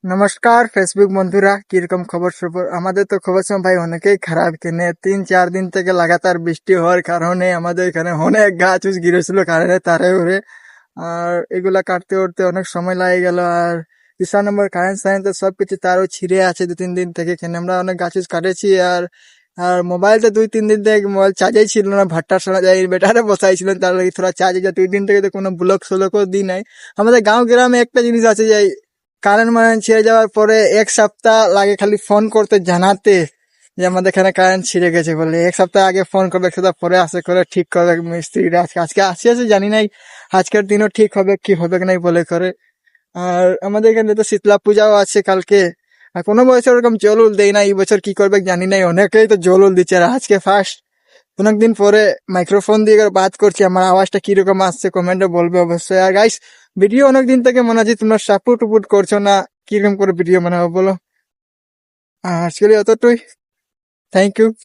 নমস্কার ফেসবুক বন্ধুরা, কিরকম খবর সবর? আমাদের তো খবর সময় ভাই অনেকেই খারাপ। কেনে 3-4 দিন থেকে লাগাতার বৃষ্টি হওয়ার কারণে আমাদের এখানে অনেক গাছ উছ গিরেছিল কারণে তারে উড়ে। আর এগুলা কাটতে উঠতে অনেক সময় লাগে গেল। আর 3 নম্বর কারেন্ট সাইন্স সবকিছু তারও ছিঁড়ে আছে 2-3 দিন থেকে। এখানে আমরা অনেক গাছ উছ কাটেছি। আর আর মোবাইলটা 2-3 দিন থেকে মোবাইল চার্জেই ছিল না। ভাট্টার শোনা যায় বেটারে বসাইছিলেন, তার লাগে থোড়া চার্জে যায়। 2 দিন থেকে তো কোনো ব্লক সলকও দিই নাই। আমাদের গাঁও গ্রামে একটা জিনিস আছে যে কারেন্ট মারেন্ট ছিঁড়ে যাওয়ার পরে 1 সপ্তাহ লাগে খালি ফোন করতে জানাতে যে আমাদের এখানে কারেন্ট ছিঁড়ে গেছে বলে। 1 সপ্তাহ আগে ফোন করবে, 1 সপ্তাহ পরে আসে করে ঠিক করবে মিস্ত্রিরা। আজকে আজকে আসি আছে জানি নাই, আজকের দিনও ঠিক হবে কি হবে কি নাই বলে করে। আর আমাদের এখানে তো শীতলা পূজাও আছে কালকে। আর কোনো বছর ওরকম জল উল দেয় না, এই বছর কি করবে জানি নাই। অনেকেই তো জল উল দিচ্ছে, আর আজকে ফার্স্ট অনেকদিন পরে মাইক্রোফোন দিয়ে বাত করছি। আমার আওয়াজটা কিরকম আসছে কমেন্টে বলবে অবশ্যই। আর গাইস, ভিডিও অনেকদিন থেকে মনে হচ্ছে তোমরা সাপোর্ট টুপুট করছো না, কিরকম করে ভিডিও বানাবো বলো। আজকে অতটুই। Thank you.